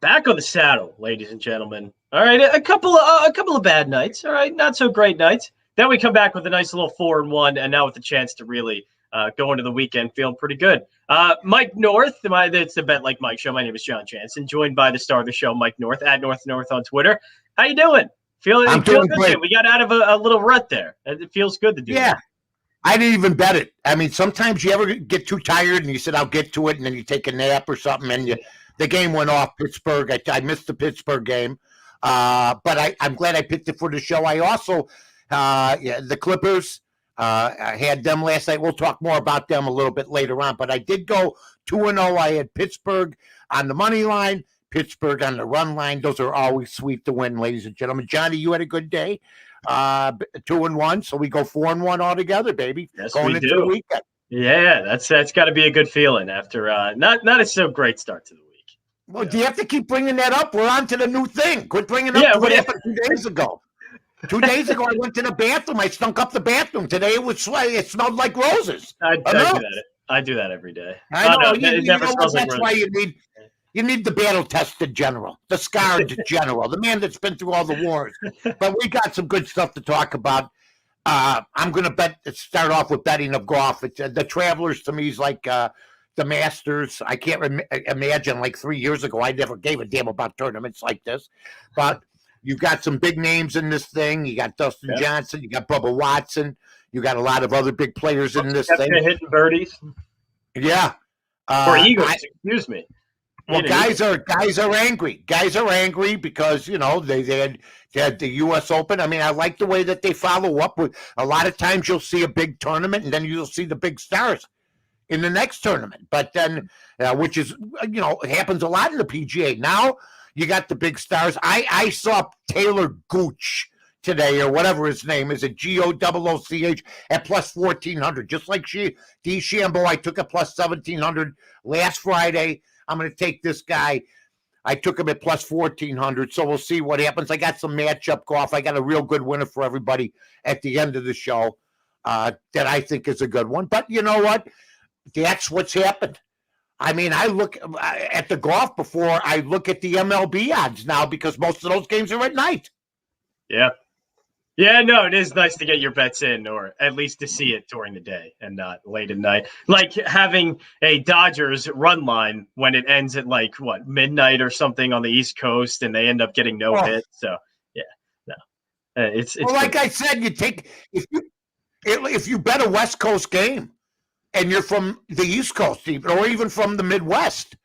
Back on the saddle, ladies and gentlemen. All right, a couple of bad nights. All right, not so great nights. Then we come back with a nice little 4-1, and now with the chance to really go into the weekend feeling pretty good. Mike North, it's the Bet Like Mike show. My name is Jon Jansen, joined by the star of the show, Mike North, at North on Twitter. How you doing? I'm doing good. great. We got out of a little rut there. It feels good to do that. I didn't even bet it. I mean, sometimes you ever get too tired and you said, I'll get to it, and then you take a nap or something, and the game went off. Pittsburgh. I missed the Pittsburgh game, but I'm glad I picked it for the show. I also, the Clippers, I had them last night. We'll talk more about them a little bit later on, but I did go 2-0. I had Pittsburgh on the money line, Pittsburgh on the run line. Those are always sweet to win, ladies and gentlemen. Johnny, you had a good day. 2-1, so we go 4-1 all together, baby. Yes, going into the weekend. Yeah, that's got to be a good feeling after not a so great start to the week. Well, do you have to keep bringing that up? We're on to the new thing. Quit bringing up what happened 2 days ago. 2 days ago, I went to the bathroom. I stunk up the bathroom. Today it was sweaty. It smelled like roses. I do that. I do that every day. I know. It never smells like that's roses. Why you need the battle-tested general, the scarred general, the man that's been through all the wars. But we got some good stuff to talk about. I'm going to start off with betting of golf. It's, the Travelers to me is like the Masters. I can't imagine like 3 years ago, I never gave a damn about tournaments like this. But you've got some big names in this thing. You got Dustin Johnson. You got Bubba Watson. You got a lot of other big players in this thing. Hitting birdies. Yeah. Or Eagles, excuse me. Well, guys are angry. Guys are angry because, they had the U.S. Open. I mean, I like the way that they follow up with. A lot of times you'll see a big tournament and then you'll see the big stars in the next tournament. But then, which is, happens a lot in the PGA. Now you got the big stars. I saw Taylor Gooch today, or whatever his name is, at GOOCH at plus 1,400. Just like DeChambeau, I took a plus 1,700 last Friday. I'm going to take this guy. I took him at plus 1,400, so we'll see what happens. I got some matchup golf. I got a real good winner for everybody at the end of the show that I think is a good one. But you know what? That's what's happened. I mean, I look at the golf before I look at the MLB odds now because most of those games are at night. Yeah. Yeah, no, it is nice to get your bets in, or at least to see it during the day and not late at night. Like having a Dodgers run line when it ends at midnight or something on the East Coast, and they end up getting no hit. So yeah, no, it's well, like I said, you take if you bet a West Coast game and you're from the East Coast, even or even from the Midwest,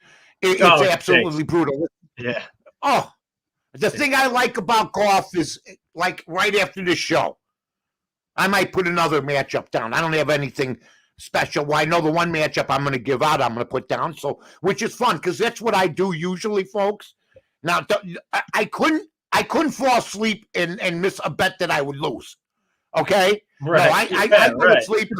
it's absolutely brutal. Yeah. Oh. The thing I like about golf is, like, right after this show, I might put another matchup down. I don't have anything special. Well, I know the one matchup I'm going to give out, I'm going to put down, which is fun because that's what I do usually, folks. Now, I couldn't fall asleep and miss a bet that I would lose. Okay, right? No, I go to sleep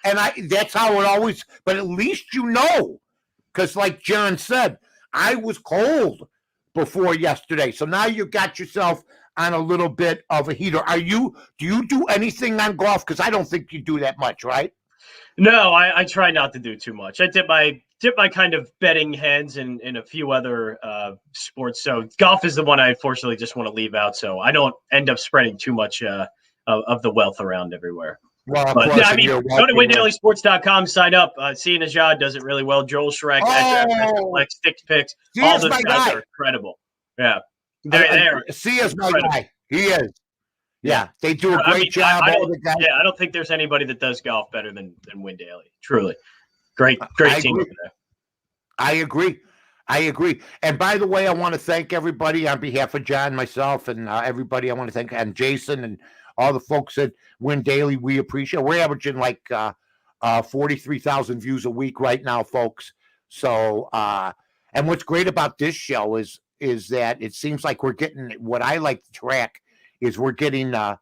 and that's how it always. But at least because like John said, I was cold before yesterday. So now you got yourself on a little bit of a heater. Do you do anything on golf? Because I don't think you do that much, right? No, I try not to do too much. I dip my kind of betting hands in a few other sports. So golf is the one I unfortunately just want to leave out. So I don't end up spreading too much of the wealth around everywhere. Well, go to WinDailySports.com, sign up. Seeing Ajad does it really well. Joel Schreck, Sticks Picks, all those guys are incredible. Yeah, they're Sia's my guy. He is. Yeah, they do a great job. I don't think there's anybody that does golf better than Win Daily. Truly, great team over there. I agree. And by the way, I want to thank everybody on behalf of John, myself, and everybody. I want to thank and Jason and all the folks at Win Daily. We appreciate. We're averaging like 43,000 views a week right now, folks. So, and what's great about this show is that it seems like we're getting what I like to track is we're getting the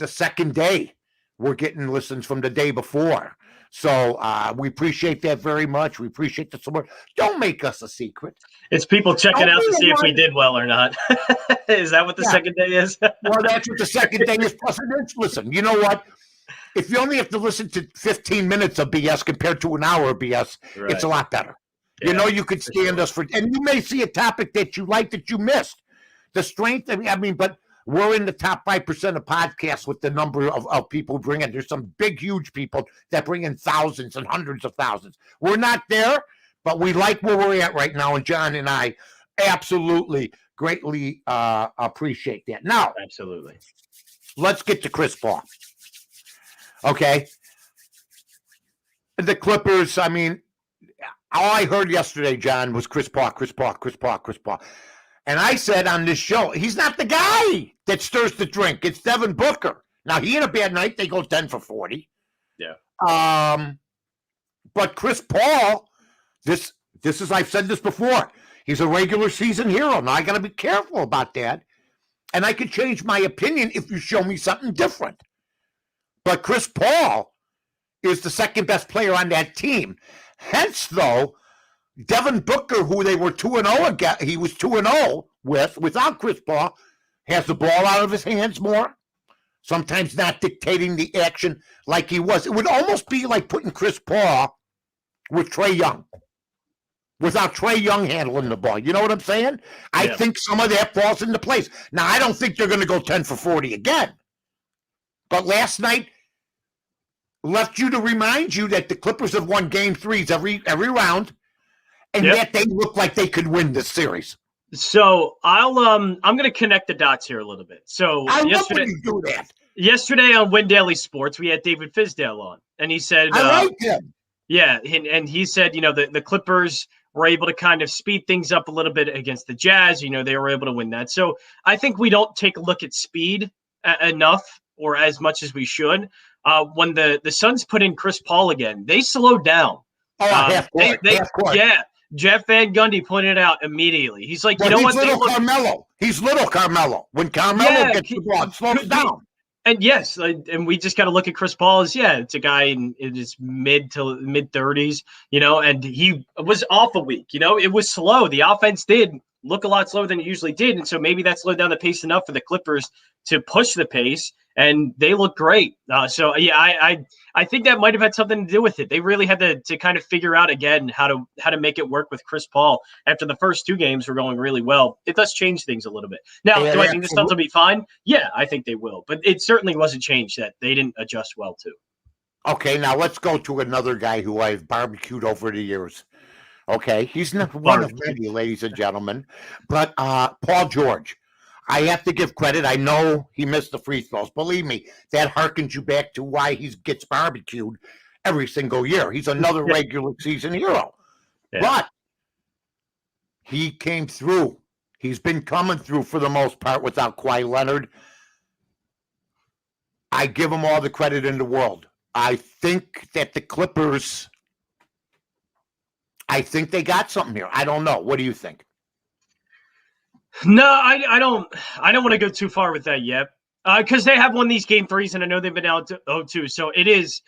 second day. We're getting listens from the day before. So we appreciate that very much. We appreciate the support. Don't make us a secret. It's people checking out to see if we did well or not. Is that what the second day is? Well, that's what the second day is. Plus, listen, you know what? If you only have to listen to 15 minutes of BS compared to an hour of BS, It's a lot better. You Yeah, know, you could stand sure. us for, and you may see a topic that you like that you missed. The strength, I mean, but we're in the top 5% of podcasts with the number of people who bring in. There's some big, huge people that bring in thousands and hundreds of thousands. We're not there, but we like where we're at right now. And John and I absolutely greatly appreciate that. Now, Absolutely. let's get to Chris Paul. Okay. The Clippers, I mean, all I heard yesterday, John, was Chris Paul, Chris Paul, Chris Paul, Chris Paul. And I said on this show, he's not the guy that stirs the drink. It's Devin Booker. Now, he had a bad night. They go 10 for 40. Yeah. But Chris Paul, this is, I've said this before, he's a regular season hero. Now, I got to be careful about that. And I could change my opinion if you show me something different. But Chris Paul is the second best player on that team. Hence, though, Devin Booker, who they were 2-0 again, he was 2-0 without Chris Paul, has the ball out of his hands more. Sometimes not dictating the action like he was. It would almost be like putting Chris Paul with Trae Young, without Trae Young handling the ball. You know what I'm saying? I think some of that falls into place. Now, I don't think they're going to go 10 for 40 again. But last night left you to remind you that the Clippers have won game threes every round, and yet they look like they could win this series. So I'm going to connect the dots here a little bit. So I love when you do that. Yesterday on Win Daily Sports, we had David Fizdale on, and he said, I like him. Yeah, and he said, the Clippers were able to kind of speed things up a little bit against the Jazz. They were able to win that. So I think we don't take a look at speed enough or as much as we should. When the Suns put in Chris Paul again, they slowed down. Half court. Yeah. Jeff Van Gundy pointed it out immediately. He's like, what? Carmelo. He's little Carmelo. When Carmelo gets the ball, it slows down. And yes, and we just got to look at Chris Paul as, it's a guy in his mid 30s, and he was off a week. It was slow. The offense did look a lot slower than it usually did. And so maybe that slowed down the pace enough for the Clippers to push the pace, and they look great. I think that might have had something to do with it. They really had to kind of figure out again how to make it work with Chris Paul. After the first two games were going really well, it does change things a little bit. Now, do I think the Suns will be fine? Yeah, I think they will. But it certainly wasn't changed that they didn't adjust well to. Okay, now let's go to another guy who I've barbecued over the years. Okay, he's not one of many, ladies and gentlemen, but Paul George. I have to give credit. I know he missed the free throws. Believe me, that harkens you back to why he gets barbecued every single year. He's another regular season hero. Yeah. But he came through. He's been coming through for the most part without Kawhi Leonard. I give him all the credit in the world. I think that the Clippers, I think they got something here. I don't know. What do you think? No, I don't want to go too far with that yet, because they have won these game threes, and I know they've been out to 0-2. So it is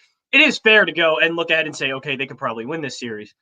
fair to go and look ahead and say, okay, they could probably win this series.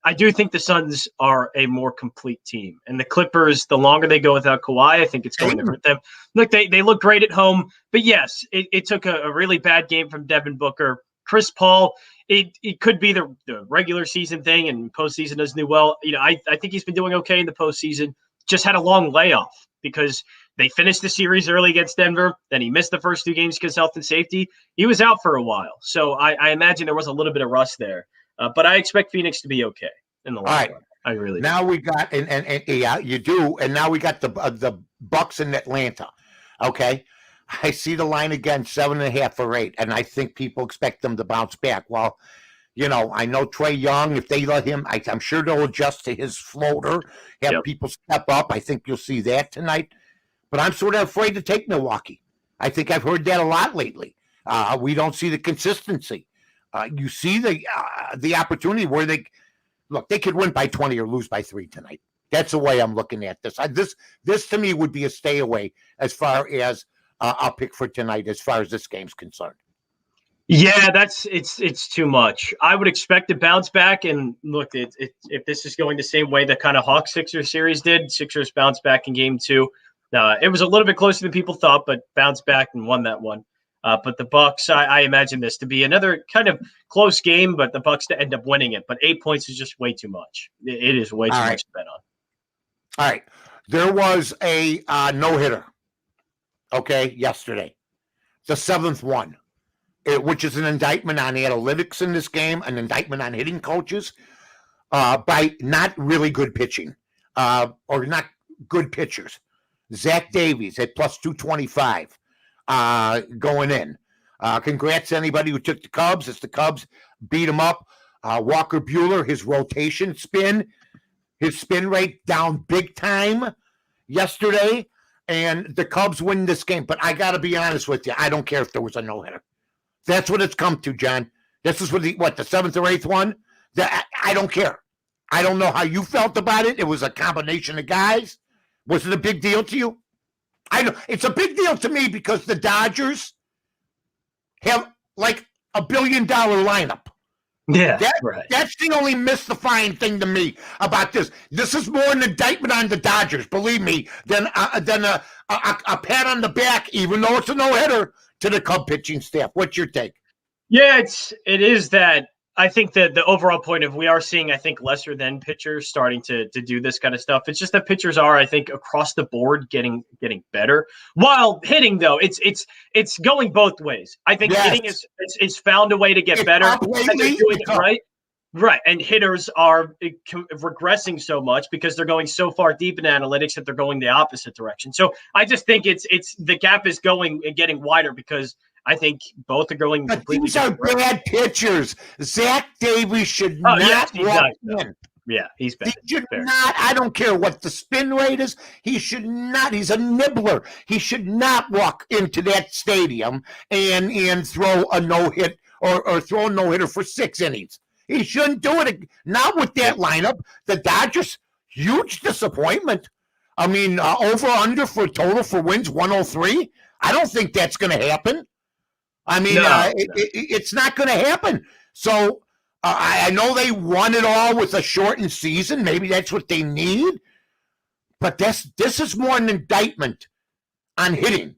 I do think the Suns are a more complete team, and the Clippers, the longer they go without Kawhi, I think it's going to hurt them. Look, they look great at home, but yes, it took a really bad game from Devin Booker. Chris Paul, it could be the regular season thing, and postseason doesn't do well. I think he's been doing okay in the postseason. Just had a long layoff because they finished the series early against Denver. Then he missed the first two games because health and safety. He was out for a while. So I imagine there was a little bit of rust there. But I expect Phoenix to be okay in the long run. I really do. Now we got, and yeah, you do. And now we got the Bucks in Atlanta. Okay. I see the line again, 7.5 or 8. And I think people expect them to bounce back. Well, I know Trae Young, if they let him, I'm sure they'll adjust to his floater, have people step up. I think you'll see that tonight. But I'm sort of afraid to take Milwaukee. I think I've heard that a lot lately. We don't see the consistency. You see the opportunity where they could win by 20 or lose by 3 tonight. That's the way I'm looking at this. This to me would be a stay away as far as I'll pick for tonight as far as this game's concerned. Yeah, it's too much. I would expect to bounce back, and look, if this is going the same way the kind of Hawks-Sixers series did, Sixers bounced back in game 2. It was a little bit closer than people thought, but bounced back and won that one. But the Bucks, I imagine this to be another kind of close game, but the Bucks to end up winning it. But 8 points is just way too much. It is way too much to bet on. All right. There was a no-hitter, yesterday. The seventh one, which is an indictment on analytics in this game, an indictment on hitting coaches by not really good pitching or not good pitchers. Zach Davies at plus 225 going in. Congrats to anybody who took the Cubs as the Cubs beat him up. Walker Buehler, his spin rate down big time yesterday, and the Cubs win this game. But I got to be honest with you. I don't care if there was a no-hitter. That's what it's come to, John. This is the seventh or eighth one? I don't care. I don't know how you felt about it. It was a combination of guys. Was it a big deal to you? I know it's a big deal to me because the Dodgers have like $1 billion lineup. Yeah, right. That's the only mystifying thing to me about this. This is more an indictment on the Dodgers, believe me, than a pat on the back, even though it's a no-hitter, to the Cub pitching staff. What's your take? Yeah, it is that. I think that the overall point of we are seeing, I think, lesser than pitchers starting to do this kind of stuff. It's just that pitchers are, I think, across the board getting better. While hitting, though, it's going both ways. I think hitting is found a way to get better. And they're doing it right. Right. And hitters are regressing so much because they're going so far deep in analytics that they're going the opposite direction. So I just think it's the gap is getting wider because I think both are going completely different. These are bad pitchers. Zach Davies should not walk in. Yeah, he's bad. He should not. I don't care what the spin rate is. He should not. He's a nibbler. He should not walk into that stadium and throw a no-hit or throw a no-hitter for 6 innings. He shouldn't do it. Not with that lineup. The Dodgers, huge disappointment. I mean, over-under for total for wins, 103. I don't think that's going to happen. I mean, it's not going to happen. So I know they won it all with a shortened season. Maybe that's what they need. But this is more an indictment on hitting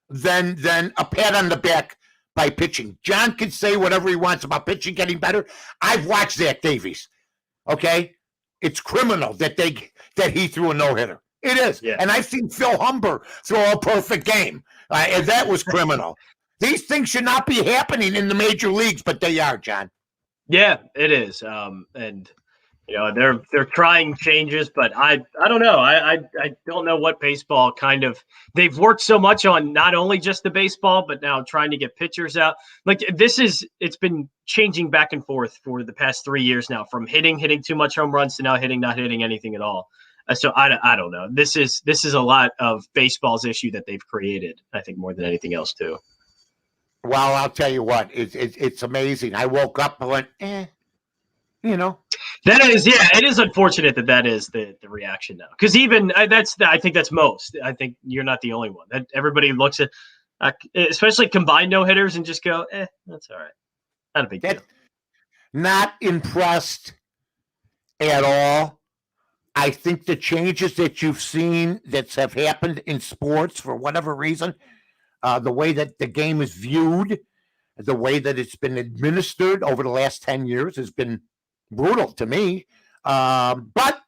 than a pat on the back by pitching. John can say whatever he wants about pitching getting better. I've watched Zach Davies. Okay? It's criminal that he threw a no-hitter. It is. Yeah. And I've seen Phil Humber throw a perfect game. And that was criminal. These things should not be happening in the major leagues, but they are, John. Yeah, it is. And they're trying changes, but I don't know. I don't know what baseball they've worked so much on not only just the baseball, but now trying to get pitchers out. Like it's been changing back and forth for the past 3 years now, from hitting too much home runs to now not hitting anything at all. So I don't know. This is a lot of baseball's issue that they've created, I think, more than anything else too. Well, I'll tell you what, it's amazing. I woke up and went, That is, it is unfortunate that is the reaction now. Because even I think that's most. I think you're not the only one. That everybody looks at, especially combined no hitters, and just go, that's all right. Not a big deal. Not impressed at all. I think the changes that you've seen that have happened in sports for whatever reason. The way that the game is viewed, the way that it's been administered over the last 10 years has been brutal to me. But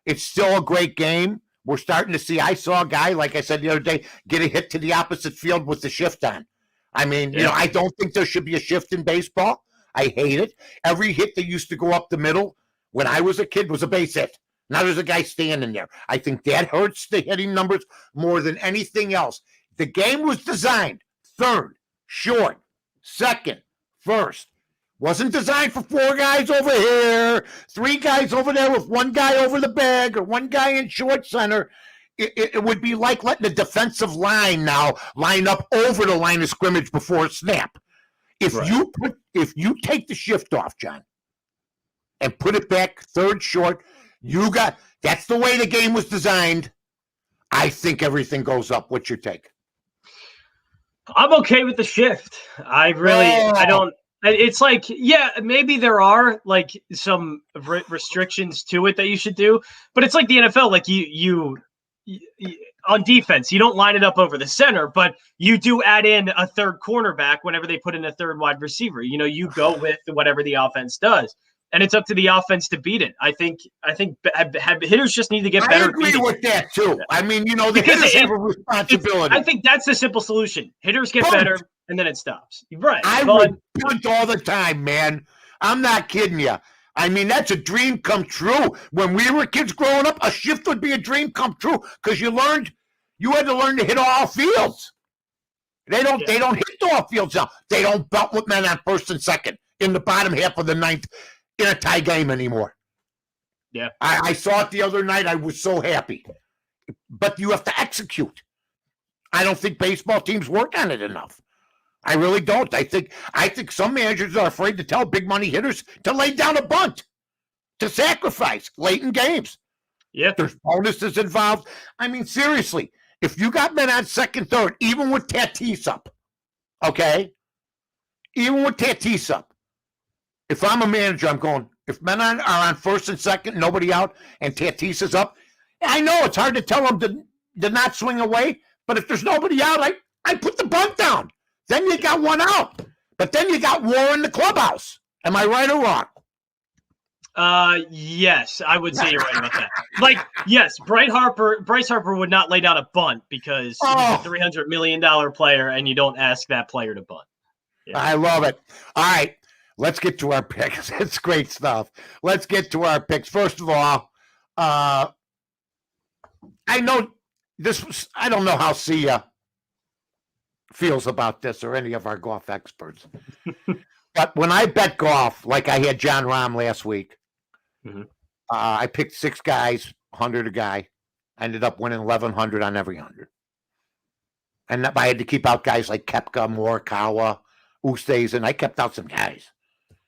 it's still a great game. We're starting to see, I saw a guy, like I said the other day, get a hit to the opposite field with the shift on. I mean, I don't think there should be a shift in baseball. I hate it. Every hit that used to go up the middle when I was a kid was a base hit. Now there's a guy standing there. I think that hurts the hitting numbers more than anything else. The game was designed third, short, second, first. Wasn't designed for 4 guys over here, 3 guys over there with 1 guy over the bag or 1 guy in short center. It would be like letting the defensive line now line up over the line of scrimmage before a snap. If you take the shift off, John, and put it back third, short, that's the way the game was designed. I think everything goes up. What's your take? I'm okay with the shift. I don't. It's like, maybe there are like some restrictions to it that you should do, but it's like the NFL. Like you on defense, you don't line it up over the center, but you do add in a third cornerback whenever they put in a third wide receiver. You go with whatever the offense does, and it's up to the offense to beat it. I think hitters just need to get better. I agree with that too. I mean, the Because hitters have a responsibility. I think that's the simple solution. Hitters get better, and then it stops. Right. I would punt all the time, man. I'm not kidding you. I mean, that's a dream come true. When we were kids growing up, a shift would be a dream come true because you had to learn to hit all fields. They don't hit all fields now. They don't belt with men on first and second in the bottom half of the ninth in a tie game anymore. Yeah. I saw it the other night. I was so happy. But you have to execute. I don't think baseball teams work on it enough. I really don't. I think some managers are afraid to tell big money hitters to lay down a bunt, to sacrifice late in games. Yeah. There's bonuses involved. I mean, seriously, if you got men on second, third, even with Tatis up, okay? Even with Tatis up, if I'm a manager, I'm going, if men are on first and second, nobody out, and Tatis is up, I know it's hard to tell them to not swing away, but if there's nobody out, I put the bunt down. Then you got one out. But then you got war in the clubhouse. Am I right or wrong? Yes, I would say you're right about that. Yes, Bryce Harper would not lay down a bunt because he's a $300 million player, and you don't ask that player to bunt. Yeah. I love it. All right, let's get to our picks. It's great stuff. Let's get to our picks. First of all, I know I don't know how Sia feels about this or any of our golf experts. But when I bet golf, like I had John Rahm last week, I picked 6 guys, 100 a guy. I ended up winning 1,100 on every 100. And I had to keep out guys like Koepka, Morikawa, Oosthuizen. I kept out some guys.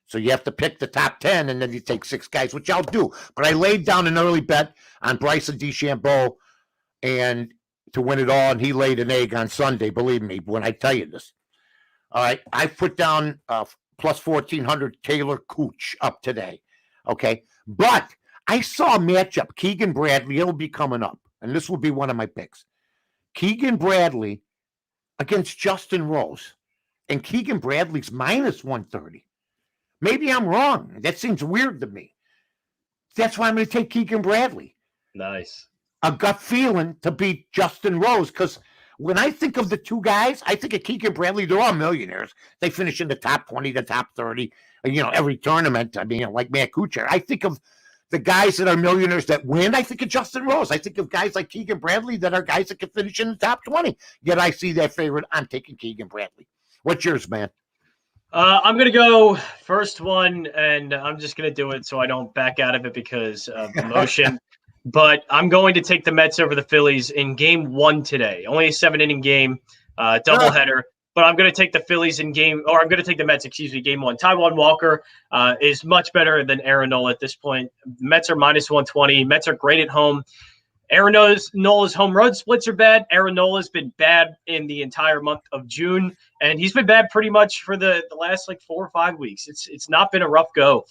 So you have to pick the top 10, and then you take 6 guys, which I'll do. But I laid down an early bet on Bryson DeChambeau and to win it all, and he laid an egg on Sunday, believe me, when I tell you this. All right, I put down plus 1,400 Taylor Cooch up today, okay? But I saw a matchup, Keegan Bradley, it'll be coming up, and this will be one of my picks. Keegan Bradley against Justin Rose, and Keegan Bradley's minus 130. Maybe I'm wrong. That seems weird to me. That's why I'm going to take Keegan Bradley. Nice. A gut feeling to beat Justin Rose, because when I think of the two guys, I think of Keegan Bradley. They're all millionaires. They finish in the top 20, the top 30, every tournament. I mean, like Matt Kuchar. I think of the guys that are millionaires that win. I think of Justin Rose. I think of guys like Keegan Bradley that are guys that can finish in the top 20. Yet I see that favorite. I'm taking Keegan Bradley. What's yours, man? I'm going to go first one, and I'm just going to do it so I don't back out of it because of emotion. But I'm going to take the Mets over the Phillies in game 1 today. Only a 7-inning game, doubleheader. But I'm going to take the Phillies I'm going to take the Mets, game 1. Taijuan Walker is much better than Aaron Nola at this point. Mets are minus 120. Mets are great at home. Aaron Nola's home run splits are bad. Aaron Nola's been bad in the entire month of June, and he's been bad pretty much for the last 4 or 5 weeks. It's not been a rough go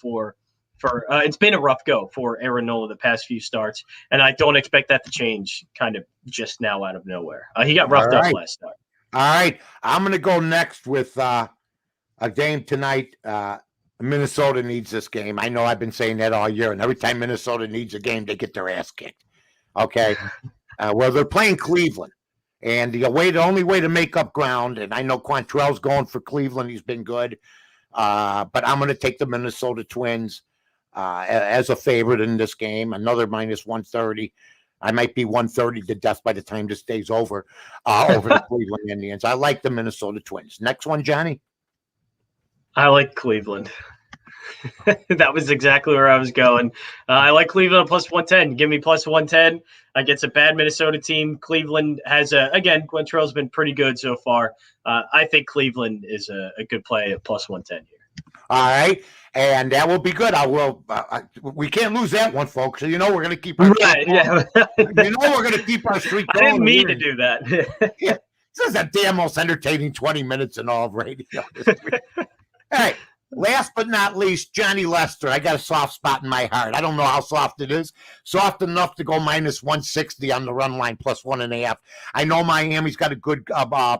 it's been a rough go for Aaron Nola the past few starts, and I don't expect that to change kind of just now out of nowhere. He got roughed up last start. All right. I'm going to go next with a game tonight. Minnesota needs this game. I know I've been saying that all year, and every time Minnesota needs a game, they get their ass kicked. Okay? Well, they're playing Cleveland, and the only way to make up ground, and I know Quantrell's going for Cleveland. He's been good. But I'm going to take the Minnesota Twins as a favorite in this game. Another minus 130. I might be 130 to death by the time this day's over the Cleveland Indians. I like the Minnesota Twins. Next one, Johnny. I like Cleveland. That was exactly where I was going. I like Cleveland plus 110. Give me plus 110 against a bad Minnesota team. Cleveland has again, Quantrell's been pretty good so far. I think Cleveland is a good play at plus 110 here. All right, and that will be good. We can't lose that one, folks. So we're going to keep our right. Yeah. we're going to keep our streak going. I didn't mean to do that. Yeah, this is the damn most entertaining 20 minutes in all of radio. All right, last but not least, Johnny Lester. I got a soft spot in my heart. I don't know how soft it is. Soft enough to go minus 160 on the run line, plus 1.5. I know Miami's got a good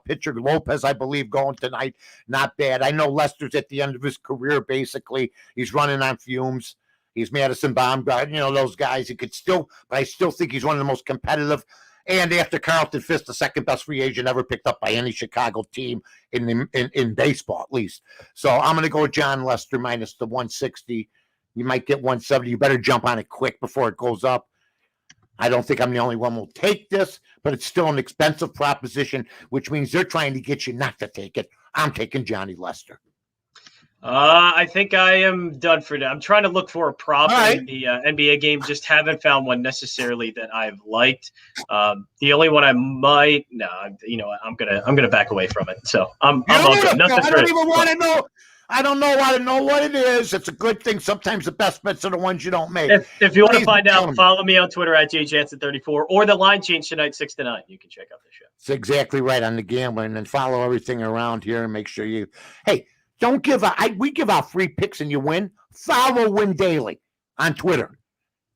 pitcher, Lopez, I believe, going tonight. Not bad. I know Lester's at the end of his career, basically. He's running on fumes. He's Madison Baumgartner, those guys. He could still, but I still think he's one of the most competitive. And after Carlton Fisk, the second best free agent ever picked up by any Chicago team in baseball, at least. So I'm going to go with John Lester minus the 160. You might get 170. You better jump on it quick before it goes up. I don't think I'm the only one who will take this, but it's still an expensive proposition, which means they're trying to get you not to take it. I'm taking Johnny Lester. I think I am done for now. I'm trying to look for a prop in the NBA game. Just haven't found one necessarily that I've liked. The only one I might, I'm gonna back away from it. So I'm all good. I don't even want to know. I don't want to know what it is. It's a good thing. Sometimes the best bets are the ones you don't make. If you want to find out, follow me on Twitter at JJansen34, or the line change tonight 6 to 9. You can check out the show. It's exactly right on the gambling, and follow everything around here and make sure you. Hey. Don't give out. We give out free picks and you win. Follow Win Daily on Twitter.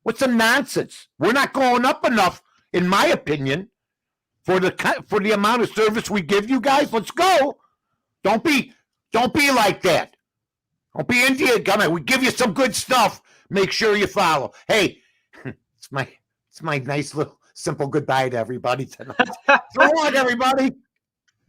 What's the nonsense? We're not going up enough, in my opinion, for the amount of service we give you guys. Let's go. Don't be like that. Don't be India. Come on, we give you some good stuff. Make sure you follow. Hey, it's my nice little simple goodbye to everybody tonight. So long, everybody.